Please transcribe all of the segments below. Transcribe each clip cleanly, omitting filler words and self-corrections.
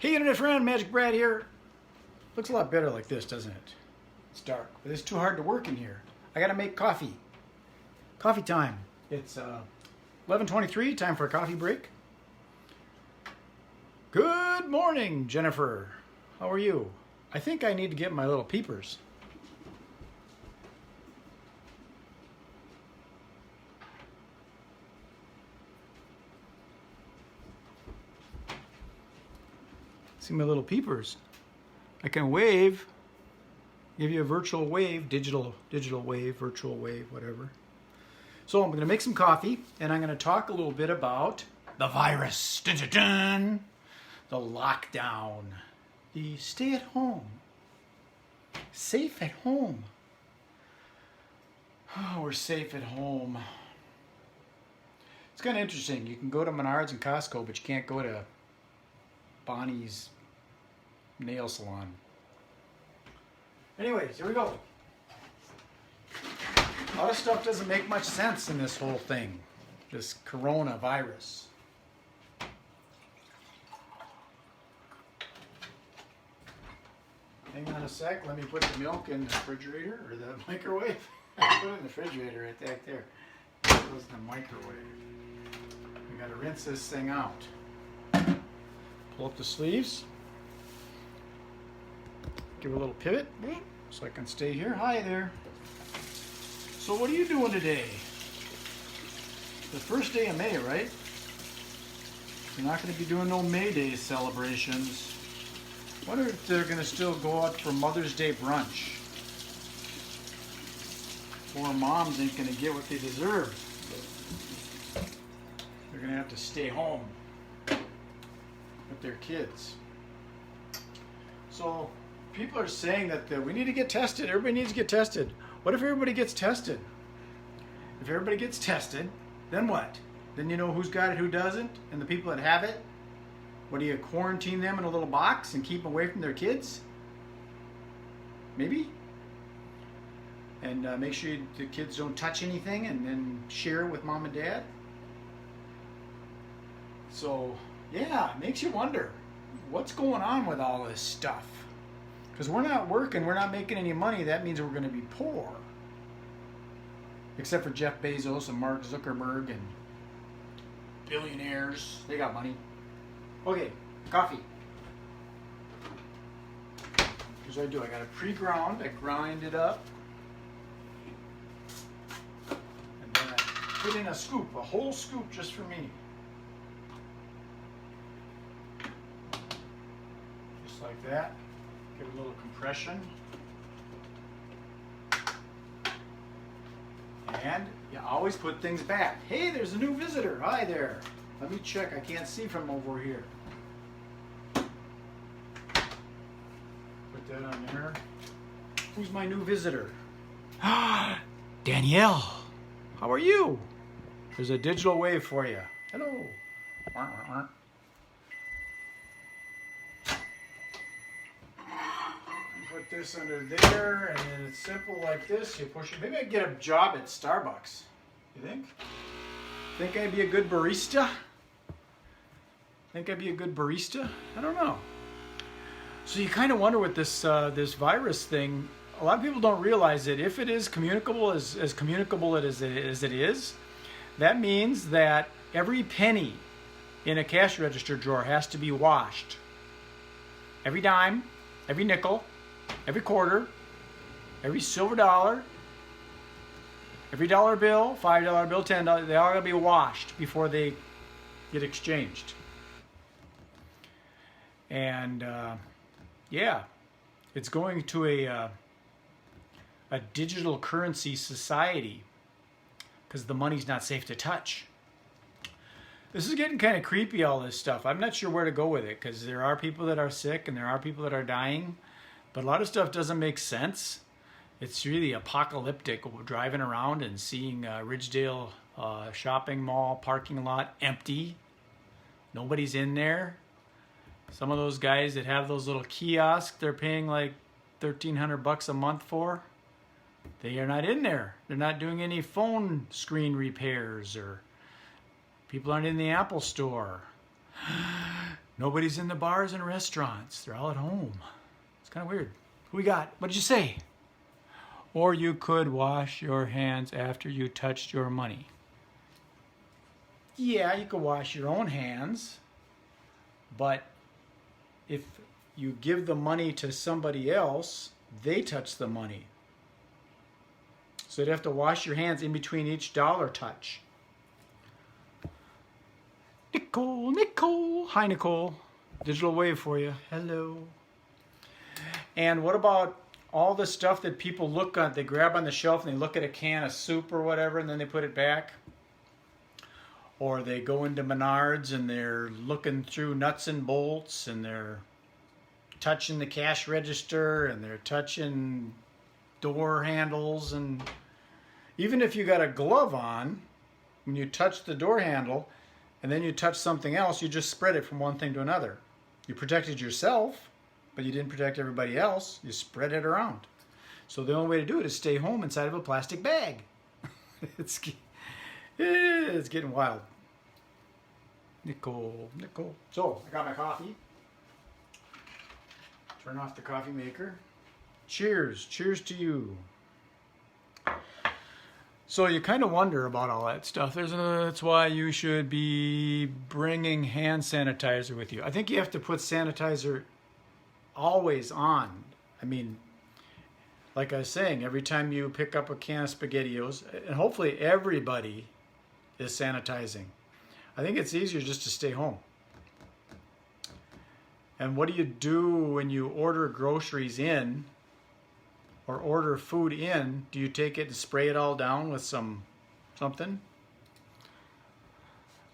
Hey internet friend, Magic Brad here. Looks a lot better like this, doesn't it? It's dark, but it's too hard to work in here. I gotta make coffee. Coffee time. It's 11:23, time for a coffee break. Good morning, Jennifer. How are you? I think I need to get my little peepers. See my little peepers. I can wave, give you a virtual wave, digital wave, virtual wave, whatever. So I'm going to make some coffee, and I'm going to talk a little bit about the virus, dun, dun, dun. The lockdown, the stay at home, safe at home. Oh, we're safe at home. It's kind of interesting. You can go to Menards and Costco, but you can't go to Bonnie's nail salon. Anyways, here we go. A lot of stuff doesn't make much sense in this whole thing, this coronavirus. Hang on a sec, let me put the milk in the refrigerator or the microwave. I put it in the refrigerator right back there. It goes in the microwave. We gotta rinse this thing out. Pull up the sleeves. Give it a little pivot so I can stay here. Hi there. So what are you doing today? The first day of May, right? You're not going to be doing no May Day celebrations. I wonder if they're going to still go out for Mother's Day brunch. Poor moms ain't going to get what they deserve. They're going to have to stay home with their kids. So people are saying that we need to get tested. Everybody needs to get tested. What if everybody gets tested? If everybody gets tested, then what? Then you know who's got it, who doesn't, and the people that have it. What do you quarantine them in a little box and keep them away from their kids? Maybe. And make sure the kids don't touch anything, and then share it with mom and dad. So yeah, it makes you wonder what's going on with all this stuff. Because we're not working, we're not making any money, that means we're going to be poor. Except for Jeff Bezos and Mark Zuckerberg and billionaires. They got money. Okay, coffee. Here's what I do. I got it pre-ground. I grind it up. And then I put in a scoop, a whole scoop just for me. Just like that. Give it a little compression. And you always put things back. Hey, there's a new visitor. Hi there. Let me check. I can't see from over here. Put that on there. Who's my new visitor? Danielle. How are you? There's a digital wave for you. Hello. Put this under there, and then it's simple like this. You push it. Maybe I can get a job at Starbucks. You think? Think I'd be a good barista? Think I'd be a good barista? I don't know. So you kind of wonder with this this virus thing. A lot of people don't realize that if it is communicable as communicable as it is, that means that every penny in a cash register drawer has to be washed. Every dime, every nickel, every quarter, every silver dollar, every dollar bill, $5 bill, $10, they all gotta be washed before they get exchanged. And yeah, it's going to a digital currency society because the money's not safe to touch. This is getting kind of creepy, all this stuff. I'm not sure where to go with it because there are people that are sick and there are people that are dying. But a lot of stuff doesn't make sense. It's really apocalyptic driving around and seeing Ridgedale shopping mall parking lot empty. Nobody's in there. Some of those guys that have those little kiosks, they're paying like $1,300 a month for. They are not in there. They're not doing any phone screen repairs, or people aren't in the Apple store. Nobody's in the bars and restaurants. They're all at home. It's kind of weird. Who we got? What did you say? Or you could wash your hands after you touched your money. Yeah, you could wash your own hands, but if you give the money to somebody else, they touch the money. So you'd have to wash your hands in between each dollar touch. Nicole. Hi, Nicole. Digital wave for you. Hello. And what about all the stuff that people look at? They grab on the shelf and they look at a can of soup or whatever, and then they put it back. Or they go into Menards and they're looking through nuts and bolts and they're touching the cash register and they're touching door handles. And even if you got a glove on, when you touch the door handle and then you touch something else, you just spread it from one thing to another. You protected yourself, but you didn't protect everybody else. You spread it around. So the only way to do it is stay home inside of a plastic bag. It's getting wild. Nicole. So, I got my coffee. Turn off the coffee maker. Cheers. Cheers to you. So you kind of wonder about all that stuff. That's why you should be bringing hand sanitizer with you. I think you have to put sanitizer always on. I mean, like I was saying, every time you pick up a can of SpaghettiOs, and hopefully everybody is sanitizing. I think it's easier just to stay home. And what do you do when you order groceries in or order food in? Do you take it and spray it all down with something?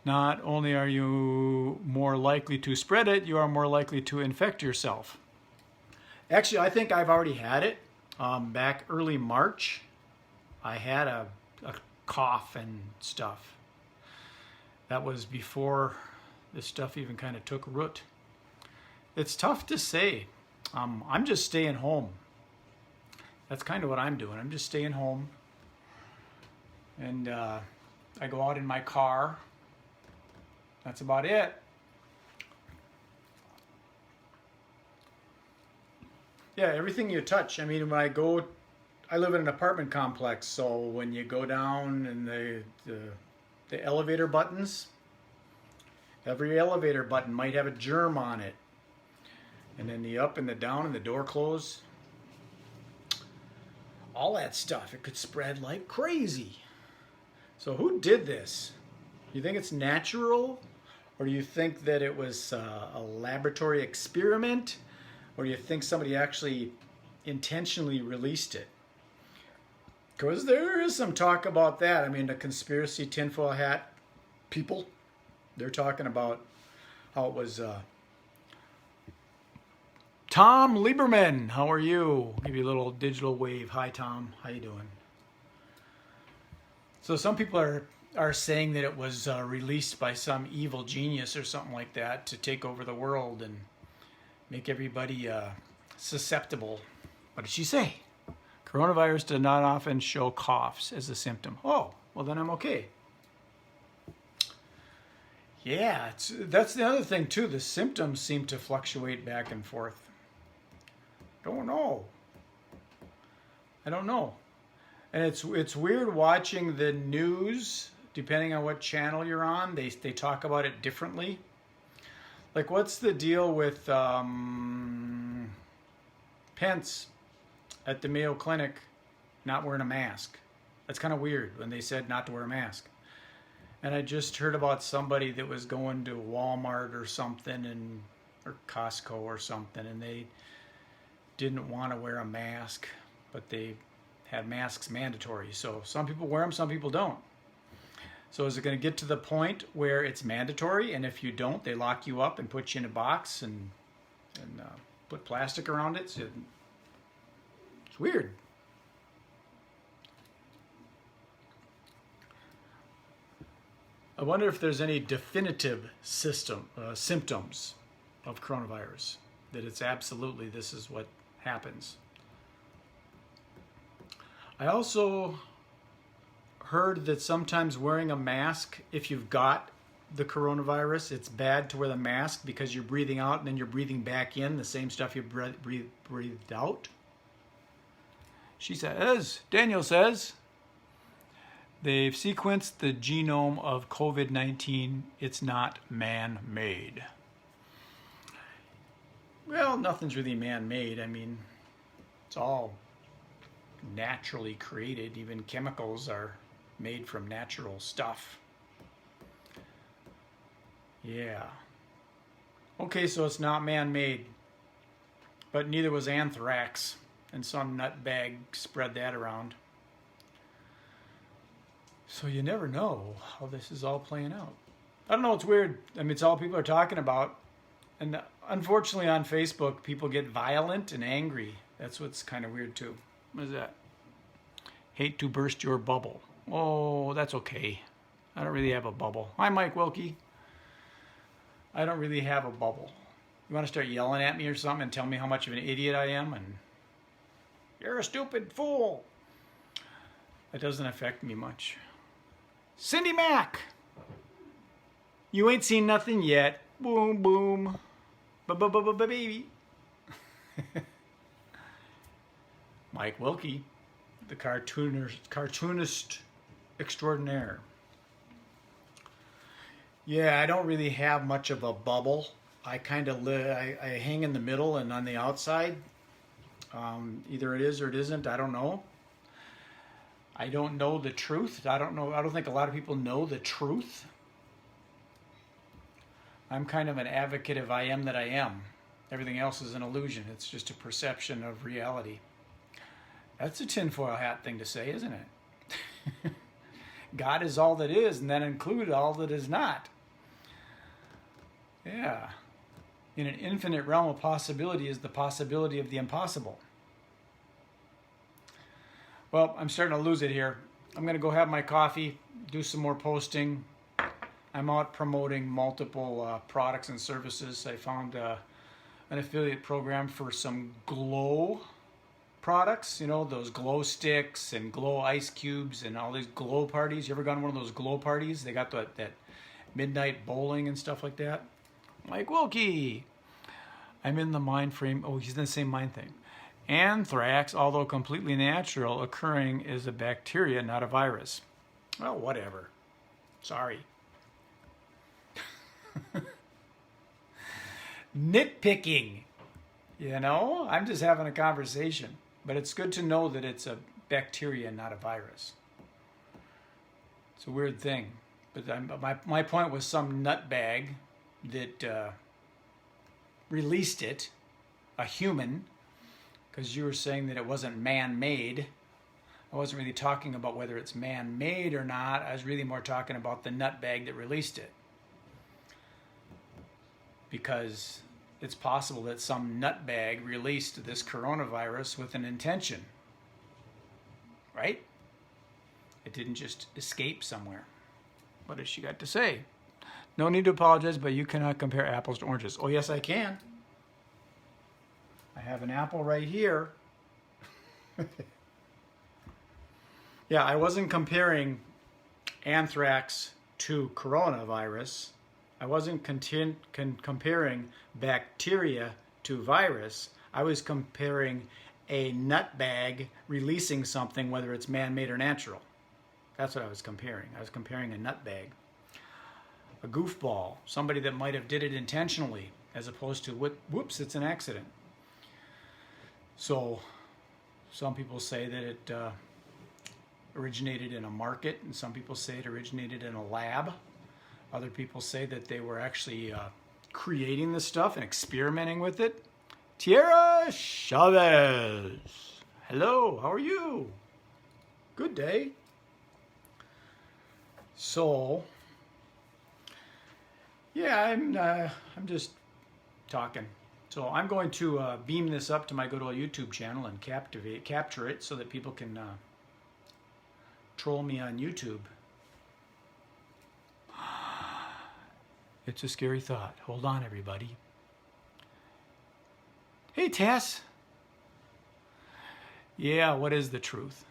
Not only are you more likely to spread it, you are more likely to infect yourself. Actually, I think I've already had it. Back early March, I had a cough and stuff. That was before this stuff even kind of took root. It's tough to say. I'm just staying home. That's kind of what I'm doing. I'm just staying home. And I go out in my car. That's about it. Yeah, everything you touch. I mean, when I live in an apartment complex, so when you go down and the elevator buttons, every elevator button might have a germ on it. And then the up and the down and the door close. All that stuff, it could spread like crazy. So who did this? You think it's natural? Or do you think that it was a laboratory experiment? Or do you think somebody actually intentionally released it? Because there is some talk about that. I mean, the conspiracy tinfoil hat people, they're talking about how it was Tom Lieberman. How are you? Give you a little digital wave. Hi, Tom. How you doing? So some people are saying that it was released by some evil genius or something like that to take over the world and make everybody susceptible. What did she say? Coronavirus does not often show coughs as a symptom. Oh, well then I'm okay. Yeah, that's the other thing too. The symptoms seem to fluctuate back and forth. Don't know. I don't know. And it's weird watching the news, depending on what channel you're on. They talk about it differently. Like, what's the deal with Pence at the Mayo Clinic not wearing a mask? That's kind of weird when they said not to wear a mask. And I just heard about somebody that was going to Walmart or something, or Costco or something, and they didn't want to wear a mask, but they had masks mandatory. So some people wear them, some people don't. So is it going to get to the point where it's mandatory, and if you don't, they lock you up and put you in a box and put plastic around it? So it's weird. I wonder if there's any definitive symptoms of coronavirus, that it's absolutely this is what happens. I also heard that sometimes wearing a mask, if you've got the coronavirus. It's bad to wear the mask because you're breathing out and then you're breathing back in the same stuff you breathed out. She says, Daniel says, they've sequenced the genome of COVID-19. It's not man-made. Well, nothing's really man-made. I mean, it's all naturally created. Even chemicals are made from natural stuff. Yeah. Okay, so it's not man-made. But neither was anthrax. And some nutbag spread that around. So you never know how this is all playing out. I don't know, it's weird. I mean, it's all people are talking about. And unfortunately on Facebook, people get violent and angry. That's what's kind of weird too. What is that? Hate to burst your bubble. Oh, that's okay. I don't really have a bubble. Hi, Mike Wilkie. I don't really have a bubble. You want to start yelling at me or something and tell me how much of an idiot I am? And you're a stupid fool. That doesn't affect me much. Cindy Mack. You ain't seen nothing yet. Boom, boom. Baby. Mike Wilkie, the cartoonist extraordinaire. Yeah, I don't really have much of a bubble. I kind of I hang in the middle and on the outside. Either it is or it isn't. I don't know. I don't know the truth. I don't know. I don't think a lot of people know the truth. I'm kind of an advocate of I am that I am. Everything else is an illusion. It's just a perception of reality. That's a tinfoil hat thing to say, isn't it? God is all that is, and that includes all that is not. Yeah. In an infinite realm of possibility is the possibility of the impossible. Well, I'm starting to lose it here. I'm going to go have my coffee, do some more posting. I'm out promoting multiple products and services. I found an affiliate program for some glow products. You know, those glow sticks and glow ice cubes and all these glow parties. You ever gone to one of those glow parties? They got that midnight bowling and stuff like that. Mike Wilkie. I'm in the mind frame. Oh, he's in the same mind thing. Anthrax, although completely natural, occurring is a bacteria, not a virus. Well, whatever. Sorry. Nitpicking. You know, I'm just having a conversation. But it's good to know that it's a bacteria, not a virus. It's a weird thing. But my point was some nutbag that released it, a human, because you were saying that it wasn't man-made. I wasn't really talking about whether it's man-made or not. I was really more talking about the nutbag that released it. Because it's possible that some nutbag released this coronavirus with an intention. Right? It didn't just escape somewhere. What has she got to say? No need to apologize, but you cannot compare apples to oranges. Oh, yes, I can. I have an apple right here. Yeah, I wasn't comparing anthrax to coronavirus. I wasn't comparing bacteria to virus. I was comparing a nutbag releasing something, whether it's man-made or natural. That's what I was comparing. I was comparing a nutbag. A goofball, somebody that might have did it intentionally, as opposed to, whoops, it's an accident. So some people say that it originated in a market, and some people say it originated in a lab. Other people say that they were actually creating this stuff and experimenting with it. Tierra Chavez. Hello, how are you? Good day. So, yeah, I'm just talking. So I'm going to beam this up to my good old YouTube channel and capture it so that people can troll me on YouTube. It's a scary thought. Hold on, everybody. Hey, Tess. Yeah, what is the truth?